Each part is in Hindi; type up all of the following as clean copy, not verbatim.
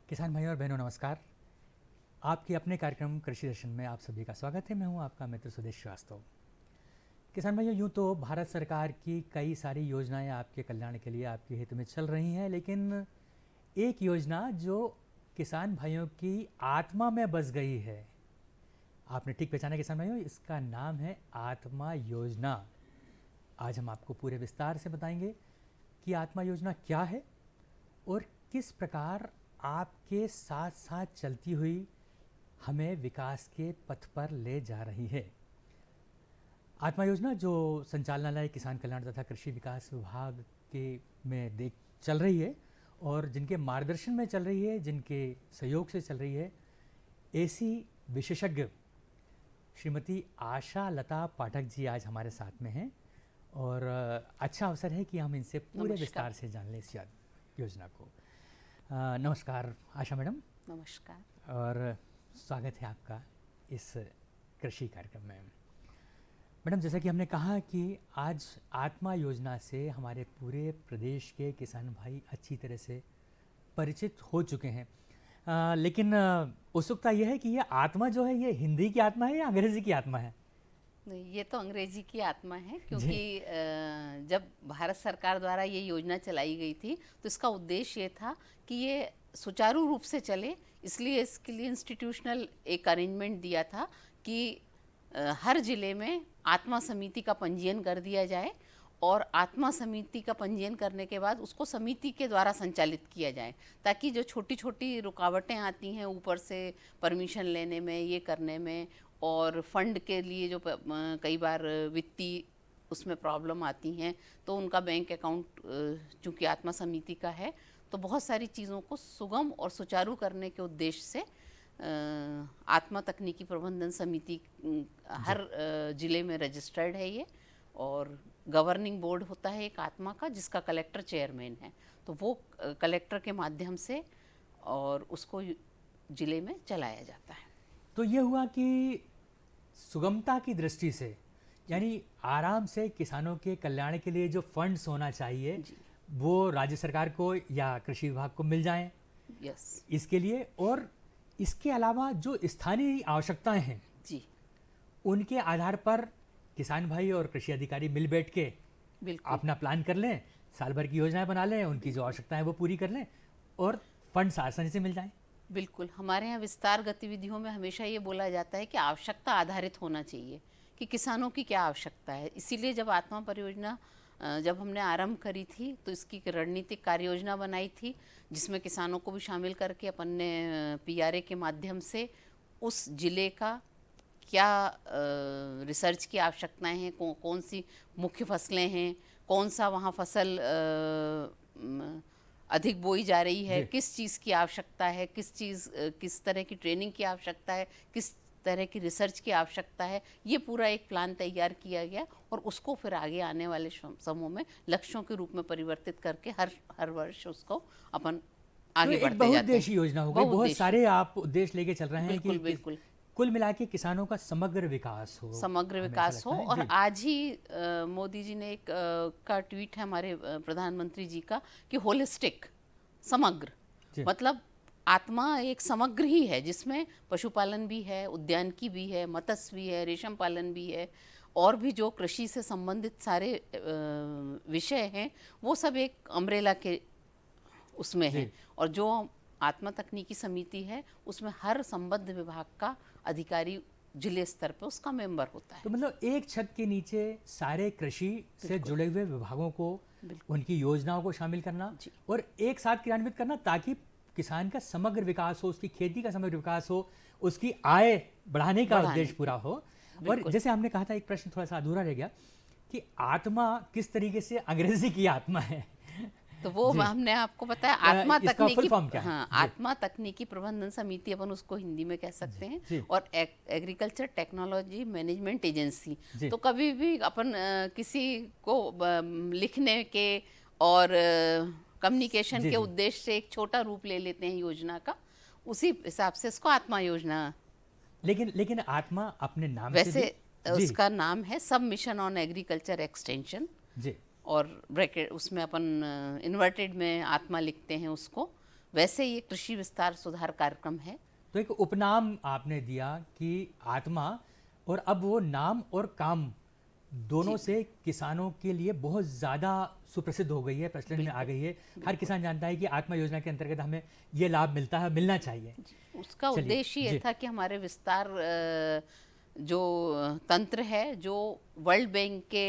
किसान भाइयों और बहनों नमस्कार। आपके अपने कार्यक्रम कृषि दर्शन में आप सभी का स्वागत है। मैं हूं आपका मित्र सुदेश श्रीवास्तव। किसान भाइयों, यूं तो भारत सरकार की कई सारी योजनाएं आपके कल्याण के लिए, आपके हित में चल रही हैं, लेकिन एक योजना जो किसान भाइयों की आत्मा में बस गई है, आपने ठीक पहचाना किसान भाइयों, इसका नाम है आत्मा योजना। आज हम आपको पूरे विस्तार से बताएंगे कि आत्मा योजना क्या है और किस प्रकार आपके साथ साथ चलती हुई हमें विकास के पथ पर ले जा रही है। आत्मा योजना जो संचालनालय किसान कल्याण तथा कृषि विकास विभाग के में देख चल रही है और जिनके मार्गदर्शन में चल रही है, जिनके सहयोग से चल रही है, ऐसी विशेषज्ञ श्रीमती आशा लता पाठक जी आज हमारे साथ में हैं और अच्छा अवसर है कि हम इनसे पूरे विस्तार से जान लें इस योजना को। नमस्कार आशा मैडम। नमस्कार और स्वागत है आपका इस कृषि कार्यक्रम में। मैडम, जैसा कि हमने कहा कि आज आत्मा योजना से हमारे पूरे प्रदेश के किसान भाई अच्छी तरह से परिचित हो चुके हैं, लेकिन उत्सुकता यह है कि ये आत्मा जो है ये हिंदी की आत्मा है या अंग्रेजी की आत्मा है? नहीं, ये तो अंग्रेजी की आत्मा है, क्योंकि जब भारत सरकार द्वारा ये योजना चलाई गई थी तो इसका उद्देश्य ये था कि ये सुचारू रूप से चले, इसलिए इसके लिए इंस्टीट्यूशनल एक अरेंजमेंट दिया था कि हर जिले में आत्मा समिति का पंजीयन कर दिया जाए और आत्मा समिति का पंजीयन करने के बाद उसको समिति के द्वारा संचालित किया जाए, ताकि जो छोटी छोटी रुकावटें आती हैं ऊपर से परमिशन लेने में, ये करने में, और फंड के लिए जो कई बार वित्तीय उसमें प्रॉब्लम आती हैं, तो उनका बैंक अकाउंट चूँकि आत्मा समिति का है, तो बहुत सारी चीज़ों को सुगम और सुचारू करने के उद्देश्य से आत्मा तकनीकी प्रबंधन समिति हर ज़िले में रजिस्टर्ड है ये, और गवर्निंग बोर्ड होता है एक आत्मा का, जिसका कलेक्टर चेयरमैन है, तो वो कलेक्टर के माध्यम से और उसको ज़िले में चलाया जाता है। तो ये हुआ कि सुगमता की दृष्टि से, यानी आराम से किसानों के कल्याण के लिए जो फंड्स होना चाहिए वो राज्य सरकार को या कृषि विभाग को मिल जाएं, यस, इसके लिए, और इसके अलावा जो स्थानीय आवश्यकताएं हैं जी, उनके आधार पर किसान भाई और कृषि अधिकारी मिल बैठ के अपना प्लान कर लें, साल भर की योजनाएं बना लें, उनकी जो आवश्यकताएं वो पूरी कर लें और फंड्स आसानी से मिल जाएं। बिल्कुल। हमारे यहाँ विस्तार गतिविधियों में हमेशा ये बोला जाता है कि आवश्यकता आधारित होना चाहिए कि किसानों की क्या आवश्यकता है। इसीलिए जब आत्मा परियोजना जब हमने आरंभ करी थी तो इसकी रणनीतिक कार्य योजना बनाई थी, जिसमें किसानों को भी शामिल करके अपन ने पीआरए के माध्यम से उस जिले का क्या रिसर्च की आवश्यकताएं हैं, कौन सी मुख्य फसलें हैं, कौन सा वहाँ फसल अधिक बोई जा रही है, किस चीज़ की आवश्यकता है, किस तरह की ट्रेनिंग की आवश्यकता है, किस तरह की रिसर्च की आवश्यकता है, ये पूरा एक प्लान तैयार किया गया और उसको फिर आगे आने वाले समूह में लक्ष्यों के रूप में परिवर्तित करके हर वर्ष उसको अपन आगे बढ़ते जाते हैं। बहुउद्देशीय योजना हो गई, बहुत सारे आप उद्देश्य लेके चल रहे हैं कि बिल्कुल कुल मिला के किसानों का समग्र विकास हो। और आज ही मोदी जी ने एक का ट्वीट है हमारे प्रधानमंत्री जी का कि होलिस्टिक, समग्र, मतलब आत्मा एक समग्र ही है, जिसमें पशुपालन भी है, उद्यानिकी भी है, मत्स्य भी है, रेशम पालन भी है, और भी जो कृषि से संबंधित सारे विषय हैं वो सब एक अम्ब्रेला के उसमें है। और जो आत्मा तकनीकी समिति है उसमें हर संबद्ध विभाग का अधिकारी जिले स्तर पर उसका मेंबर होता है। तो मतलब एक छत के नीचे सारे कृषि से जुड़े हुए विभागों को, उनकी योजनाओं को शामिल करना और एक साथ क्रियान्वित करना, ताकि किसान का समग्र विकास हो, उसकी खेती का समग्र विकास हो, उसकी आय बढ़ाने का उद्देश्य पूरा हो। और जैसे हमने कहा था, एक प्रश्न थोड़ा सा अधूरा रह गया कि आत्मा किस तरीके से अंग्रेजी की आत्मा है, तो वो हमने आपको बताया आत्मा तकनीकी, हाँ, आत्मा तकनीकी प्रबंधन समिति अपन उसको हिंदी में कह सकते हैं, और एग्रीकल्चर टेक्नोलॉजी मैनेजमेंट एजेंसी। तो कभी भी अपन किसी को लिखने के और कम्युनिकेशन के उद्देश्य से एक छोटा रूप ले लेते हैं योजना का, उसी हिसाब से इसको आत्मा योजना। लेकिन आत्मा अपने नाम वैसे से उसका नाम है सब मिशन ऑन एग्रीकल्चर एक्सटेंशन जी, और ब्रैकेट उसमें अपन इन्वर्टेड में आत्मा लिखते हैं उसको, वैसे ये कृषि विस्तार सुधार कार्यक्रम है। तो एक उपनाम आपने दिया कि आत्मा, और अब वो नाम और काम दोनों जी, से किसानों के लिए बहुत ज़्यादा सुप्रसिद्ध हो गई है, प्रचलन में आ बिल्कुल गई है। हर बिल्कुल किसान जानता है कि आत्मा योजना के अंतर्गत हमें ये लाभ मिलता है, मिलना चाहिए। जी। उसका चलिए उद्देश्य ये जी। था कि हमारे विस्तार जो तंत्र है, जो वर्ल्ड बैंक के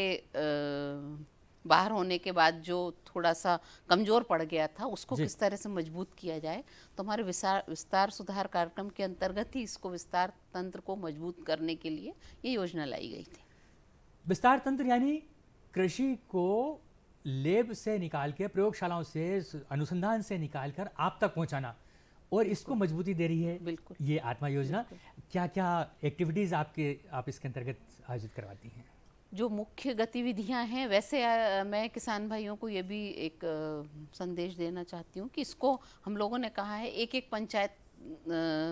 बाहर होने के बाद जो थोड़ा सा कमज़ोर पड़ गया था, उसको जी। किस तरह से मजबूत किया जाए। तो हमारे विस्तार सुधार कार्यक्रम के अंतर्गत ही इसको विस्तार तंत्र को मजबूत करने के लिए ये योजना लाई गई थी। विस्तार तंत्र यानी कृषि को लेब से निकाल के, प्रयोगशालाओं से, अनुसंधान से निकाल कर आप तक पहुंचाना, और इसको मजबूती दे रही है बिल्कुल ये आत्मा योजना। बिल्कुल। क्या क्या एक्टिविटीज़ आप इसके अंतर्गत आयोजित करवाती हैं? जो मुख्य गतिविधियां हैं, वैसे मैं किसान भाइयों को ये भी एक संदेश देना चाहती हूँ कि इसको हम लोगों ने कहा है एक एक पंचायत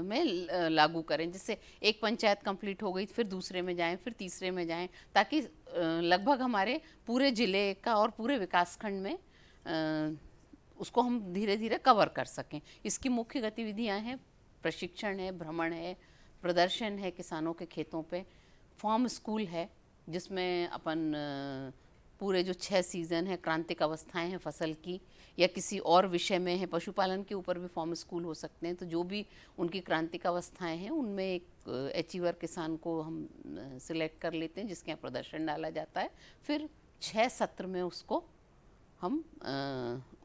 में लागू करें। जिससे एक पंचायत कंप्लीट हो गई, फिर दूसरे में जाएं, फिर तीसरे में जाएं, ताकि लगभग हमारे पूरे ज़िले का और पूरे विकासखंड में उसको हम धीरे धीरे कवर कर सकें। इसकी मुख्य गतिविधियां हैं, प्रशिक्षण है, भ्रमण है, प्रदर्शन है किसानों के खेतों पे, फार्म स्कूल है जिसमें अपन पूरे जो 6 सीज़न है, क्रांतिक अवस्थाएं हैं फसल की, या किसी और विषय में है, पशुपालन के ऊपर भी फार्म स्कूल हो सकते हैं। तो जो भी उनकी क्रांतिक अवस्थाएं हैं, उनमें एक अचीवर किसान को हम सिलेक्ट कर लेते हैं, जिसके यहाँ प्रदर्शन डाला जाता है। फिर 6 सत्र में उसको हम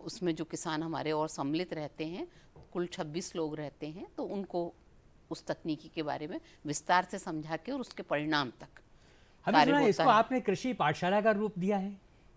उसमें जो किसान हमारे और सम्मिलित रहते हैं, कुल 26 लोग रहते हैं, तो उनको उस तकनीकी के बारे में विस्तार से समझा के और उसके परिणाम तक हमने कार्य सुना है होता इसको है। आपने कृषि पाठशाला का रूप दिया है।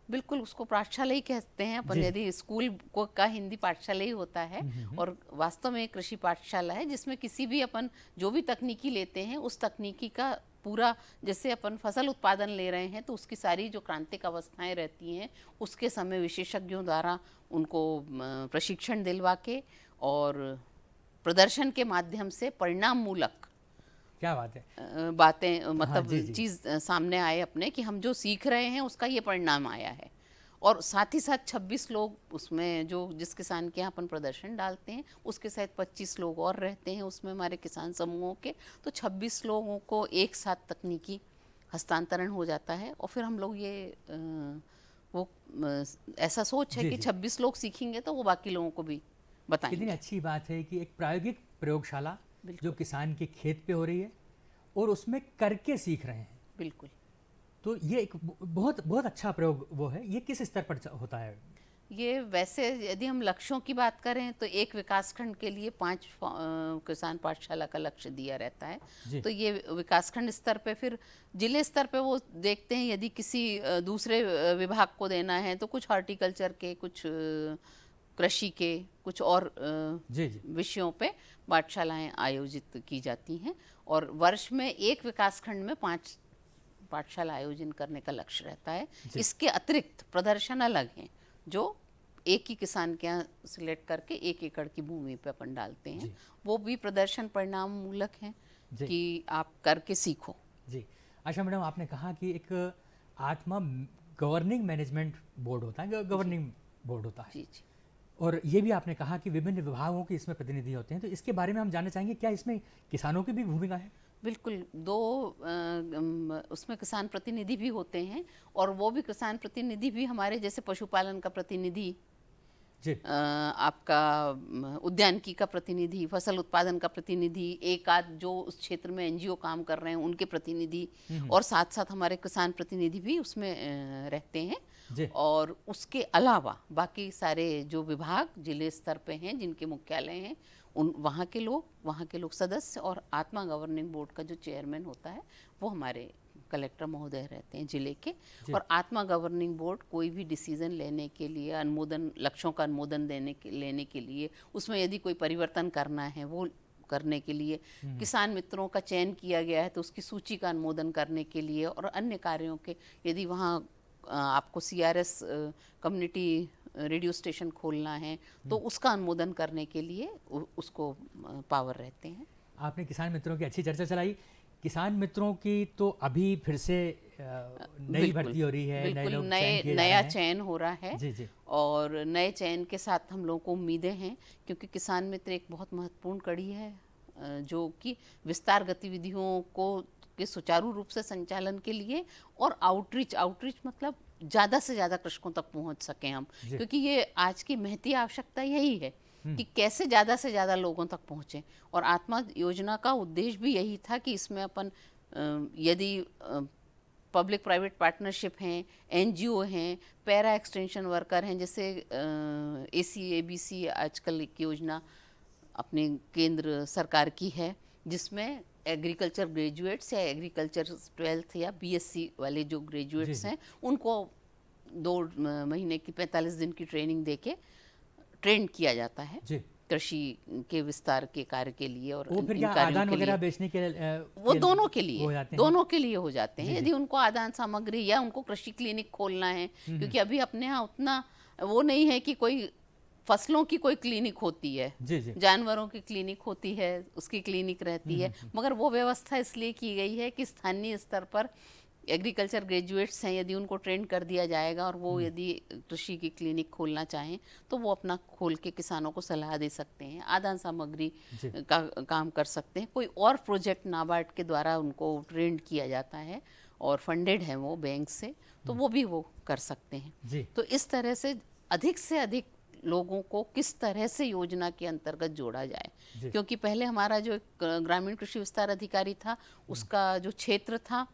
बिल्कुल, उसको पाठशाला ही कहते हैं अपन। जी। यदि स्कूल को का हिंदी पाठशाला ही होता है, और वास्तव में एक कृषि पाठशाला है जिसमें किसी भी अपन जो भी तकनीकी लेते हैं, उस तकनीकी का पूरा, जैसे अपन फसल उत्पादन ले रहे हैं तो उसकी सारी जो क्रांतिक अवस्थाएं रहती हैं, उसके समय विशेषज्ञों द्वारा उनको प्रशिक्षण दिलवा के और प्रदर्शन के माध्यम से परिणाम मूलक क्या बात है। बातें, मतलब जी जी। चीज़ सामने आए अपने कि हम जो सीख रहे हैं उसका ये परिणाम आया है। और साथ ही साथ 26 लोग उसमें, जो जिस किसान के यहाँ अपन प्रदर्शन डालते हैं उसके साथ 25 लोग और रहते हैं उसमें हमारे किसान समूहों के। तो 26 लोगों को एक साथ तकनीकी हस्तांतरण हो जाता है, और फिर हम लोग ये ऐसा सोच है जी कि जी। 26 लोग सीखेंगे तो वो बाकी लोगों को भी कितनी बताएंगे। अच्छी बात है कि एक प्रायोगिक प्रयोगशाला जो बिल्कुल किसान के खेत पे हो रही है और उसमें करके सीख रहे हैं। बिल्कुल। तो ये एक बहुत बहुत अच्छा प्रयोग वो है। ये किस स्तर पर होता है? ये वैसे यदि हम लक्ष्यों की बात करें तो एक विकासखंड के लिए 5 किसान पाठशाला का लक्ष्य दिया रहता है। जी। तो ये विकासखंड स्तर पे, फिर जिले स्तर पे वो देखते हैं यदि किसी दूसरे विभाग को देना है तो कुछ हॉर्टिकल्चर के, कुछ कृषि के, कुछ और जी जी। विषयों पे पाठशालाएं आयोजित की जाती हैं। और वर्ष में एक विकासखंड में 5 पाठशाला आयोजन करने का लक्ष्य रहता है। जी। इसके अतिरिक्त प्रदर्शन अलग हैं जो एक ही किसान के यहाँ सिलेक्ट करके 1 एकड़ की भूमि पे अपन डालते हैं। जी। वो भी प्रदर्शन परिणाम मूलक हैं जी। कि आप करके सीखो। जी। आशा मैडम, आपने कहा कि एक आत्मा गवर्निंग मैनेजमेंट बोर्ड होता है, गवर्निंग बोर्ड होता है, जी जी। और ये भी आपने कहा कि विभिन्न विभागों के इसमें प्रतिनिधि होते हैं। तो इसके बारे में हम जानना चाहेंगे, क्या इसमें किसानों की भी भूमिका है? बिल्कुल, 2 उसमें किसान प्रतिनिधि भी होते हैं, और वो भी किसान प्रतिनिधि भी हमारे जैसे पशुपालन का प्रतिनिधि, जी। आपका उद्यानिकी का प्रतिनिधि, फसल उत्पादन का प्रतिनिधि, एक आध जो उस क्षेत्र में एनजीओ काम कर रहे हैं उनके प्रतिनिधि, और साथ साथ हमारे किसान प्रतिनिधि भी उसमें रहते हैं। जी। और उसके अलावा बाकी सारे जो विभाग जिले स्तर पे हैं, जिनके मुख्यालय हैं, उन वहाँ के लोग सदस्य, और आत्मा गवर्निंग बोर्ड का जो चेयरमैन होता है वो हमारे कलेक्टर महोदय रहते हैं जिले के। और आत्मा गवर्निंग बोर्ड कोई भी डिसीजन लेने के लिए, अनुमोदन, लक्ष्यों का अनुमोदन लेने के लिए, उसमें यदि कोई परिवर्तन करना है वो करने के लिए, किसान मित्रों का चयन किया गया है तो उसकी सूची का अनुमोदन करने के लिए, और अन्य कार्यों के, यदि वहाँ आपको CRS कम्युनिटी रेडियो स्टेशन खोलना है तो उसका अनुमोदन करने के लिए उसको पावर रहते हैं। आपने किसान मित्रों की अच्छी चर्चा चलाई। किसान मित्रों की तो अभी फिर से नई बिल्कुल, भर्ती हो रही है, नए बिल्कुल लोग नए चयन किए जा नया रहे हैं। चयन हो रहा है। जी जी और नए चयन के साथ हम लोगों को उम्मीदें हैं, क्योंकि किसान मित्र एक बहुत महत्वपूर्ण कड़ी है जो कि विस्तार गतिविधियों को के सुचारू रूप से संचालन के लिए और आउटरीच आउटरीच मतलब ज़्यादा से ज़्यादा कृषकों तक पहुंच सकें हम, जी। क्योंकि ये आज की महती आवश्यकता यही है कि कैसे ज़्यादा से ज़्यादा लोगों तक पहुँचें। और आत्मा योजना का उद्देश्य भी यही था कि इसमें अपन यदि पब्लिक प्राइवेट पार्टनरशिप हैं, एनजीओ हैं, पैरा एक्सटेंशन वर्कर हैं, जैसे ACABC आजकल एक योजना अपने केंद्र सरकार की है, जिसमें एग्रीकल्चर ग्रेजुएट्स या एग्रीकल्चर 12th या BSc वाले जो जी ग्रेजुएट्स जी हैं उनको 2 महीने की 45 दिन की ट्रेनिंग देके ट्रेन किया जाता है जी। कृषि के विस्तार के कार्य के लिए और वो फिर इन क्या कार्यों आदान के वगैरह लिए। बेचने के वो दोनों के वो लिए हो जाते हैं? दोनों के लिए हो जाते हैं। जी, जी। यदि उनको आदान सामग्री या उनको कृषि क्लिनिक खोलना है, क्योंकि अभी अपने यहाँ उतना वो नहीं है कि कोई फसलों की कोई क्लिनिक होती है, जी जी जानवरों की क्लिनिक होती है, उसकी क्लिनिक रहती है, मगर वो व्यवस्था इसलिए की गई है कि स्थानीय स्तर पर एग्रीकल्चर ग्रेजुएट्स हैं, यदि उनको ट्रेन कर दिया जाएगा और वो यदि कृषि की क्लिनिक खोलना चाहें तो वो अपना खोल के किसानों को सलाह दे सकते हैं, आदान सामग्री जी। का काम कर सकते हैं। कोई और प्रोजेक्ट नाबार्ड के द्वारा उनको ट्रेंड किया जाता है और फंडेड है वो बैंक से, तो वो भी वो कर सकते हैं। जी तो इस तरह से अधिक लोगों को किस तरह से योजना के अंतर्गत जोड़ा जाए, जी। क्योंकि पहले हमारा जो एक ग्रामीण कृषि विस्तार अधिकारी था, उसका जो क्षेत्र था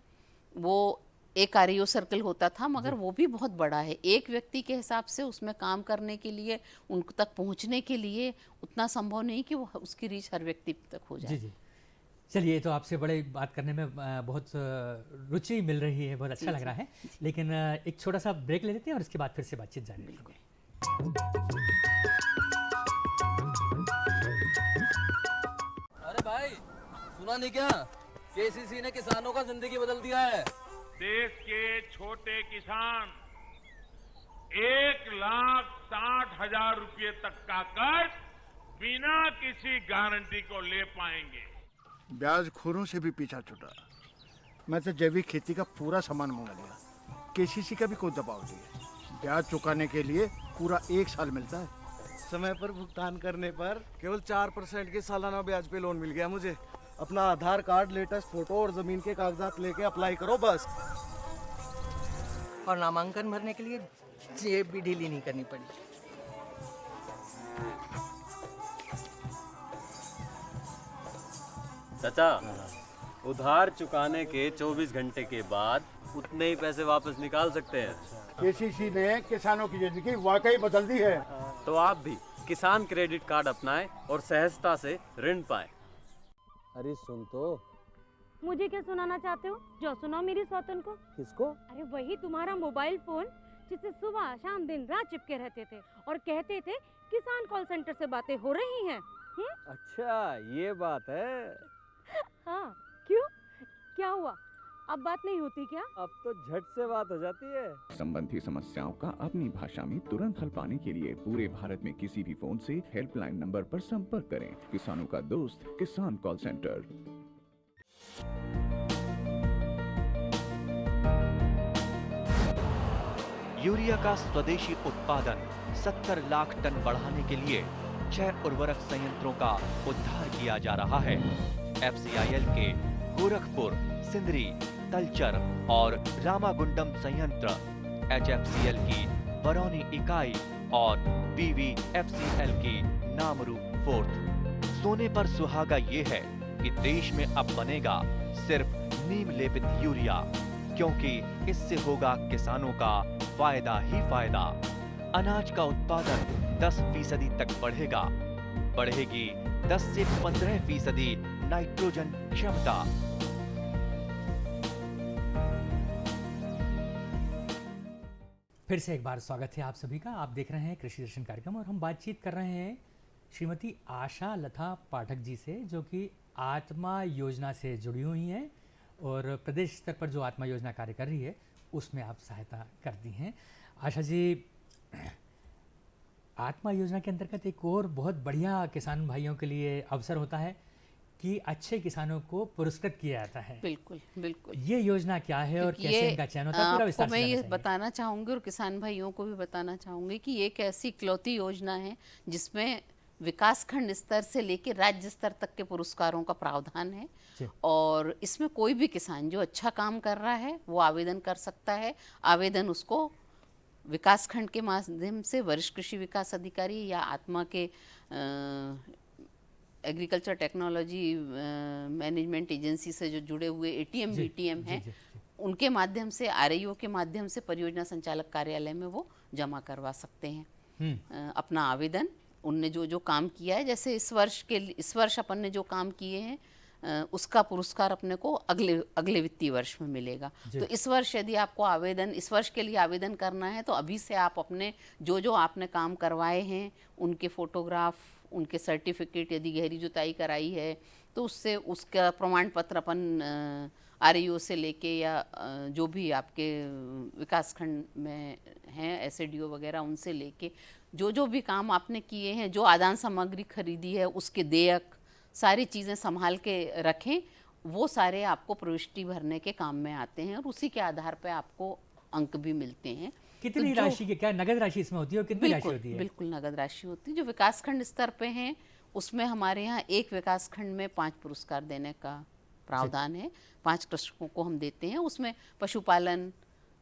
वो एक आरईओ सर्कल होता था, मगर वो भी बहुत बड़ा है। एक व्यक्ति के हिसाब से उसमें काम करने के लिए, उन तक पहुंचने के लिए उतना संभव नहीं कि वो उसकी रीच हर व्यक्ति तक हो जी जाए। जी। चलिए, तो आपसे बड़े बात करने में बहुत रुचि मिल रही है, बहुत अच्छा जी, लग जी, रहा है। लेकिन एक छोटा सा ब्रेक ले लेते हैं और इसके बाद फिर से बातचीत जारी रखेंगे। अरे भाई, सुना नहीं क्या? केसीसी ने किसानों का जिंदगी बदल दिया है। देश के छोटे किसान 1,60,000 रुपए तक का कर्ज बिना किसी गारंटी को ले पाएंगे। ब्याज खोरों से भी पीछा छुटा। मैं तो जैविक खेती का पूरा सामान मंगा लिया। केसीसी का भी कोई दबाव नहीं है। ब्याज चुकाने के लिए पूरा 1 साल मिलता है। समय पर भुगतान करने पर केवल 4% के सालाना ब्याज पे लोन मिल गया मुझे। अपना आधार कार्ड, लेटेस्ट फोटो और जमीन के कागजात लेके अप्लाई करो बस। और नामांकन भरने के लिए जेब भी ढीली नहीं करनी पड़ी। चाचा, उधार चुकाने के 24 घंटे के बाद उतने ही पैसे वापस निकाल सकते हैं। केसीसी ने किसानों की जिंदगी वाकई बदल दी है। तो आप भी किसान क्रेडिट कार्ड अपनाएं और सहजता से ऋण पाएं। अरे सुन तो। मुझे क्या सुनाना चाहते हो? जो सुनाओ मेरी सौतन को। किसको? अरे वही तुम्हारा मोबाइल फोन जिससे सुबह शाम दिन रात चिपके रहते थे और कहते थे किसान कॉल सेंटर से बातें हो रही हैं। अच्छा, ये बात है। हाँ, क्यों? क्या हुआ? अब बात नहीं होती क्या? अब तो झट से बात हो जाती है। संबंधी समस्याओं का अपनी भाषा में तुरंत हल पाने के लिए पूरे भारत में किसी भी फोन से हेल्पलाइन नंबर पर संपर्क करें। किसानों का दोस्त किसान कॉल सेंटर। यूरिया का स्वदेशी उत्पादन 70 लाख टन बढ़ाने के लिए 6 उर्वरक संयंत्रों का उद्धार किया जा रहा है। FCIL के गोरखपुर, सिंदरी, तलचर और रामागुंडम संयंत्र, HFCL की बरौनी इकाई और BVFCL की नामरू फोर्थ। सोने पर सुहागा ये है कि देश में अब बनेगा सिर्फ नीम लेपित यूरिया, क्योंकि इससे होगा किसानों का फायदा ही फायदा। अनाज का उत्पादन 10% तक बढ़ेगा। बढ़ेगी 10 से 15% नाइट्रोजन क्षमता। फिर से एक बार स्वागत है आप सभी का। आप देख रहे हैं कृषि दर्शन कार्यक्रम और हम बातचीत कर रहे हैं श्रीमती आशा लता पाठक जी से, जो कि आत्मा योजना से जुड़ी हुई हैं और प्रदेश स्तर पर जो आत्मा योजना कार्य कर रही है उसमें आप सहायता करती हैं। आशा जी, आत्मा योजना के अंतर्गत एक और बहुत बढ़िया किसान भाइयों के लिए अवसर होता है कि अच्छे किसानों को पुरस्कृत किया जाता है। बिल्कुल बिल्कुल। ये योजना क्या है और कैसे इनका चयन होता है, पूरा विस्तार से मैं जानना ये चाहिए। बताना चाहूँगी और किसान भाइयों को भी बताना चाहूँगी कि ये एक ऐसी इकलौती योजना है जिसमें विकासखंड स्तर से लेकर राज्य स्तर तक के पुरस्कारों का प्रावधान है। जी। और इसमें कोई भी किसान जो अच्छा काम कर रहा है वो आवेदन कर सकता है। आवेदन उसको विकासखंड के माध्यम से वरिष्ठ कृषि विकास अधिकारी या आत्मा के एग्रीकल्चर टेक्नोलॉजी मैनेजमेंट एजेंसी से जो जुड़े हुए एटीएम जी, बीटीएम जी, हैं, जी, उनके माध्यम से, आरआईओ के माध्यम से परियोजना संचालक कार्यालय में वो जमा करवा सकते हैं अपना आवेदन। उनने जो जो काम किया है, जैसे इस वर्ष अपन ने जो काम किए हैं उसका पुरस्कार अपने को अगले वित्तीय वर्ष में मिलेगा। तो इस वर्ष यदि आपको इस वर्ष के लिए आवेदन करना है तो अभी से आप अपने जो आपने काम करवाए हैं उनके फोटोग्राफ, उनके सर्टिफिकेट, यदि गहरी जुताई कराई है तो उससे उसका प्रमाण पत्र अपन आरईओ से लेके या जो भी आपके विकासखंड में हैं एसडीओ वगैरह उनसे लेके जो भी काम आपने किए हैं, जो आदान सामग्री खरीदी है उसके देयक, सारी चीज़ें संभाल के रखें। वो सारे आपको प्रविष्टि भरने के काम में आते हैं और उसी के आधार पर आपको अंक भी मिलते हैं। कितनी राशि की, क्या नगद राशि इसमें होती है और कितनी राशि होती है? बिल्कुल नगद राशि होती है। जो विकासखंड स्तर पे हैं उसमें हमारे यहाँ एक विकासखंड में 5 पुरस्कार देने का प्रावधान है। 5 कृषकों को हम देते हैं। उसमें पशुपालन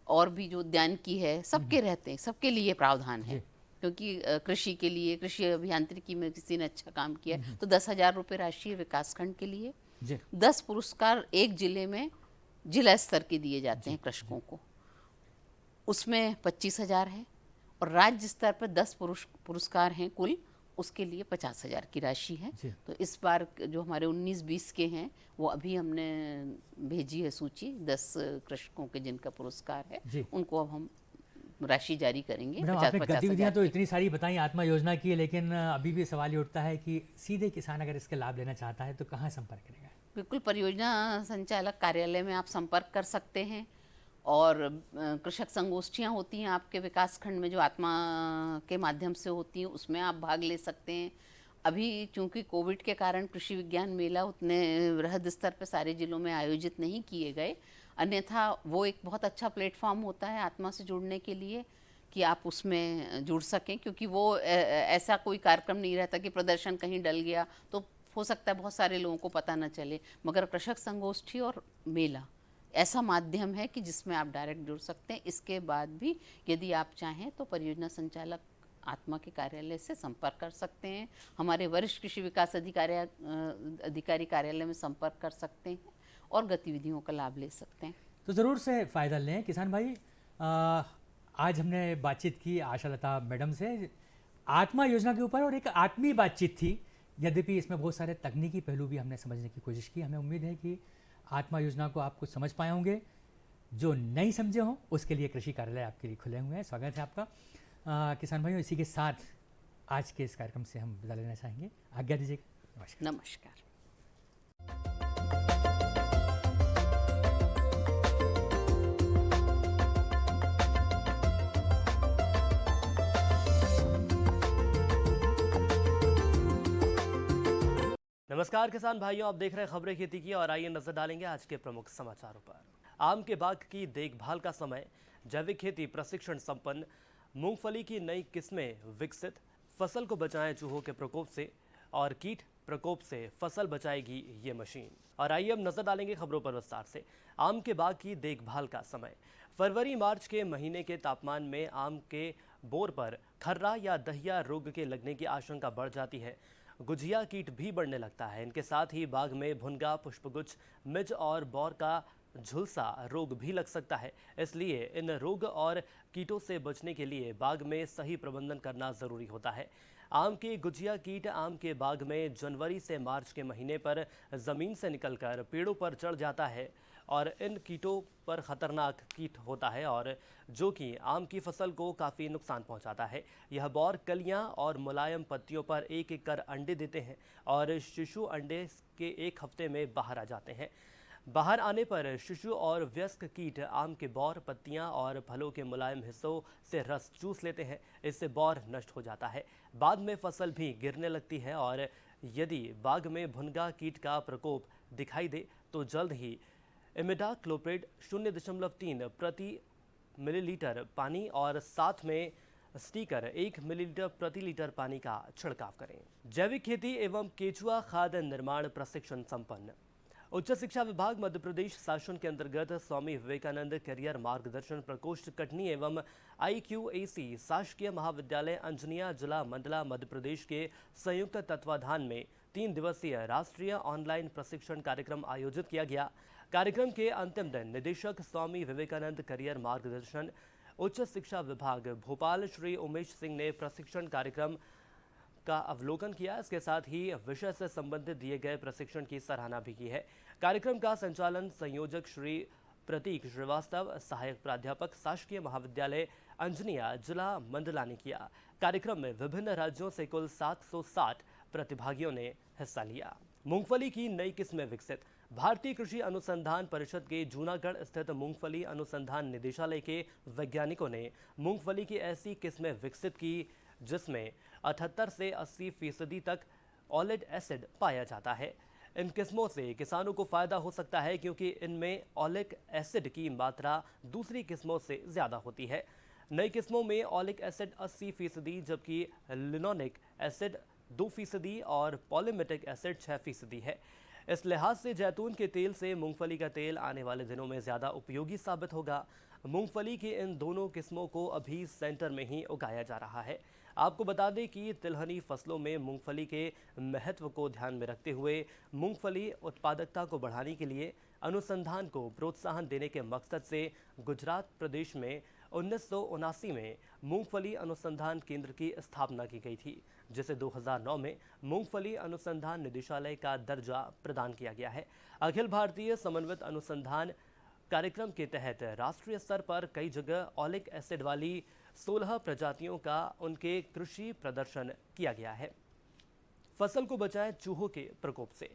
और भी जो उद्यानिकी है सबके रहते हैं, सबके लिए प्रावधान है। क्योंकि कृषि के लिए, कृषि अभियांत्रिकी में किसी ने अच्छा काम किया तो 10,000 रुपये राशि विकासखंड के लिए। 10 पुरस्कार एक जिले में जिला स्तर के दिए जाते हैं कृषकों को, उसमें 25,000 है। और राज्य स्तर पर 10 पुरस्कार हैं कुल, उसके लिए 50,000 की राशि है। तो इस बार जो हमारे 19-20 के हैं वो अभी हमने भेजी है सूची 10 कृषकों के जिनका पुरस्कार है, उनको अब हम राशि जारी करेंगे। गतिविधियां तो इतनी सारी बताई आत्मा योजना की, लेकिन अभी भी सवाल ये उठता है कि सीधे किसान अगर इसके लाभ लेना चाहता है तो कहाँ संपर्क करेगा? बिल्कुल, परियोजना संचालक कार्यालय में आप संपर्क कर सकते हैं। और कृषक संगोष्ठियाँ होती हैं आपके विकासखंड में जो आत्मा के माध्यम से होती हैं, उसमें आप भाग ले सकते हैं। अभी चूंकि कोविड के कारण कृषि विज्ञान मेला उतने वृहद स्तर पर सारे जिलों में आयोजित नहीं किए गए, अन्यथा वो एक बहुत अच्छा प्लेटफॉर्म होता है आत्मा से जुड़ने के लिए कि आप उसमें जुड़ सकें। क्योंकि वो ऐसा कोई कार्यक्रम नहीं रहता कि प्रदर्शन कहीं डल गया तो हो सकता है बहुत सारे लोगों को पता न चले, मगर कृषक संगोष्ठी और मेला ऐसा माध्यम है कि जिसमें आप डायरेक्ट जुड़ सकते हैं। इसके बाद भी यदि आप चाहें तो परियोजना संचालक आत्मा के कार्यालय से संपर्क कर सकते हैं, हमारे वरिष्ठ कृषि विकास अधिकारी कार्यालय में संपर्क कर सकते हैं और गतिविधियों का लाभ ले सकते हैं। तो ज़रूर से फ़ायदा लें किसान भाई। आज हमने बातचीत की आशालता मैडम से आत्मा योजना के ऊपर और एक आत्मीय बातचीत थी, यद्यपि इसमें बहुत सारे तकनीकी पहलू भी हमने समझने की कोशिश की। हमें उम्मीद है कि आत्मा योजना को आप कुछ समझ पाए होंगे। जो नहीं समझे हों उसके लिए कृषि कार्यालय आपके लिए खुले हुए हैं। स्वागत है आपका। किसान भाइयों, इसी के साथ आज के इस कार्यक्रम से हम विदा लेना चाहेंगे। आज्ञा दीजिएगा। नमस्कार। नमस्कार। नमस्कार किसान भाइयों, आप देख रहे हैं खबरें खेती की और आइए नजर डालेंगे आज के प्रमुख समाचारों पर। आम के बाग की देखभाल का समय, जैविक खेती प्रशिक्षण संपन्न, मूंगफली की नई किस्में विकसित, फसल को बचाएं चूहों के प्रकोप से और कीट प्रकोप से फसल बचाएगी ये मशीन। और आइए अब नजर डालेंगे खबरों पर विस्तार से। आम के बाग की देखभाल का समय, फरवरी मार्च के महीने के तापमान में आम के बोर पर खर्रा या दहिया रोग के लगने की आशंका बढ़ जाती है। गुझिया कीट भी बढ़ने लगता है। इनके साथ ही बाग में भुनगा, पुष्पगुच्छ, मिज और बौर का झुलसा रोग भी लग सकता है। इसलिए इन रोग और कीटों से बचने के लिए बाग में सही प्रबंधन करना जरूरी होता है। आम के गुझिया कीट आम के बाग में जनवरी से मार्च के महीने पर जमीन से निकलकर पेड़ों पर चढ़ जाता है और इन कीटों पर खतरनाक कीट होता है और जो कि आम की फसल को काफ़ी नुकसान पहुंचाता है। यह बौर कलियां और मुलायम पत्तियों पर एक एक कर अंडे देते हैं और शिशु अंडे के 1 हफ्ते में बाहर आ जाते हैं। बाहर आने पर शिशु और वयस्क कीट आम के बौर, पत्तियां और फलों के मुलायम हिस्सों से रस चूस लेते हैं। इससे बौर नष्ट हो जाता है। बाद में फसल भी गिरने लगती है और यदि बाग में भुनगा कीट का प्रकोप दिखाई दे तो जल्द ही इमिडाक्लोप्रिड 0.3 प्रति मिलीलीटर पानी और साथ में स्टिकर 1 मिलीलीटर प्रति लीटर पानी का छिड़काव करें। जैविक खेती एवं केचुआ खाद निर्माण प्रशिक्षण संपन्न। उच्च शिक्षा विभाग मध्य प्रदेश शासन के अंतर्गत स्वामी विवेकानंद करियर मार्गदर्शन प्रकोष्ठ कटनी एवं IQAC शासकीय महाविद्यालय अंजनिया जिला मंडला मध्य प्रदेश के संयुक्त तत्वाधान में 3 दिवसीय राष्ट्रीय ऑनलाइन प्रशिक्षण कार्यक्रम आयोजित किया गया। कार्यक्रम के अंतिम दिन निदेशक स्वामी विवेकानंद करियर मार्गदर्शन उच्च शिक्षा विभाग भोपाल श्री उमेश सिंह ने प्रशिक्षण कार्यक्रम का अवलोकन किया। इसके साथ ही विषय से संबंधित दिए गए प्रशिक्षण की सराहना भी की है। कार्यक्रम का संचालन संयोजक श्री प्रतीक श्रीवास्तव, सहायक प्राध्यापक शासकीय महाविद्यालय अंजनिया जिला मंडला ने किया। कार्यक्रम में विभिन्न राज्यों से कुल 760 प्रतिभागियों ने हिस्सा लिया। मूंगफली की नई किस्में विकसित। भारतीय कृषि अनुसंधान परिषद के जूनागढ़ स्थित मूंगफली अनुसंधान निदेशालय के वैज्ञानिकों ने मूंगफली की ऐसी किस्में विकसित की जिसमें 78 से 80% तक ऑलिक एसिड पाया जाता है। इन किस्मों से किसानों को फायदा हो सकता है क्योंकि इनमें ऑलिक एसिड की मात्रा दूसरी किस्मों से ज्यादा होती है। नई किस्मों में ऑलिक एसिड 80% जबकि लिनोलिक एसिड 2% और पॉलीमेटिक एसिड 6% है। इस लिहाज से जैतून के तेल से मूंगफली का तेल आने वाले दिनों में ज़्यादा उपयोगी साबित होगा। मूंगफली की इन दोनों किस्मों को अभी सेंटर में ही उगाया जा रहा है। आपको बता दें कि तिलहनी फसलों में मूंगफली के महत्व को ध्यान में रखते हुए मूंगफली उत्पादकता को बढ़ाने के लिए अनुसंधान को प्रोत्साहन देने के मकसद से गुजरात प्रदेश में 1979 में मूंगफली अनुसंधान केंद्र की स्थापना की गई थी, जिसे 2009 में मूंगफली अनुसंधान निदेशालय का दर्जा प्रदान किया गया है। अखिल भारतीय समन्वित अनुसंधान कार्यक्रम के तहत राष्ट्रीय स्तर पर कई जगह ऑलिक एसिड वाली 16 प्रजातियों का उनके कृषि प्रदर्शन किया गया है। फसल को बचाएं चूहों के प्रकोप से।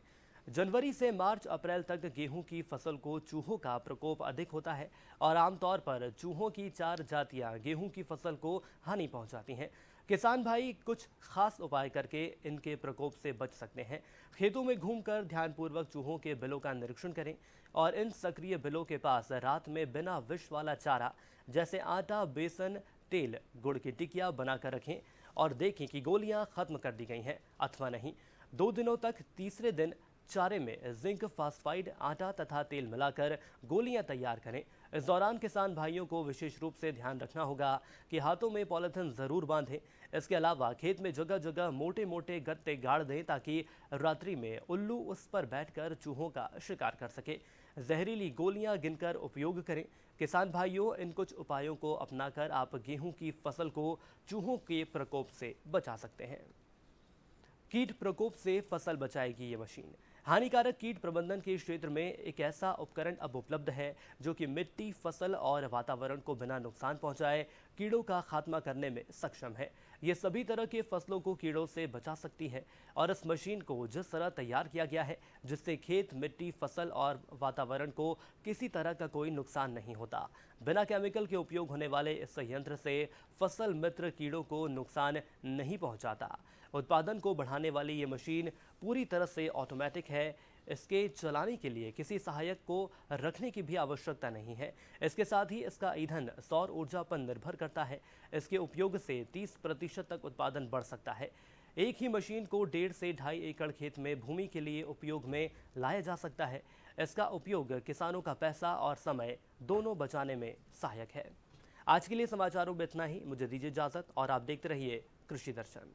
जनवरी से मार्च अप्रैल तक गेहूं की फसल को चूहों का प्रकोप अधिक होता है और आमतौर पर चूहों की 4 जातियां गेहूं की फसल को हानि पहुंचाती हैं। किसान भाई कुछ खास उपाय करके इनके प्रकोप से बच सकते हैं। खेतों में घूमकर ध्यानपूर्वक चूहों के बिलों का निरीक्षण करें और इन सक्रिय बिलों के पास रात में बिना विष वाला चारा जैसे आटा, बेसन, तेल, गुड़ की टिकिया बनाकर रखें और देखें कि गोलियां खत्म कर दी गई हैं अथवा नहीं। 2 दिनों तक तीसरे दिन चारे में जिंक फास्फाइड, आटा तथा तेल मिलाकर गोलियां तैयार करें। इस दौरान किसान भाइयों को विशेष रूप से ध्यान रखना होगा कि हाथों में पॉलिथीन जरूर बांधें। इसके अलावा खेत में जगह जगह मोटे मोटे गत्ते गाड़ दें ताकि रात्रि में उल्लू उस पर बैठकर चूहों का शिकार कर सके। जहरीली गोलियां गिनकर उपयोग करें। किसान भाइयों, इन कुछ उपायों को अपनाकर आप गेहूं की फसल को चूहों के प्रकोप से बचा सकते हैं। कीट प्रकोप से फसल बचाएगी ये मशीन। हानिकारक कीट प्रबंधन के क्षेत्र में एक ऐसा उपकरण अब उपलब्ध है जो कि मिट्टी, फसल और वातावरण को बिना नुकसान पहुंचाए कीड़ों का खात्मा करने में सक्षम है। ये सभी तरह के फसलों को कीड़ों से बचा सकती है और इस मशीन को जिस तरह तैयार किया गया है जिससे खेत, मिट्टी, फसल और वातावरण को किसी तरह का कोई नुकसान नहीं होता। बिना केमिकल के उपयोग होने वाले इस यंत्र से फसल मित्र कीड़ों को नुकसान नहीं पहुंचाता। उत्पादन को बढ़ाने वाली ये मशीन पूरी तरह से ऑटोमेटिक है। इसके चलाने के लिए किसी सहायक को रखने की भी आवश्यकता नहीं है। इसके साथ ही इसका ईंधन सौर ऊर्जा पर निर्भर करता है। इसके उपयोग से 30% तक उत्पादन बढ़ सकता है। एक ही मशीन को 1.5 से 2.5 एकड़ खेत में भूमि के लिए उपयोग में लाया जा सकता है। इसका उपयोग किसानों का पैसा और समय दोनों बचाने में सहायक है। आज के लिए समाचारों में इतना ही। मुझे दीजिए इजाजत और आप देखते रहिए कृषि दर्शन।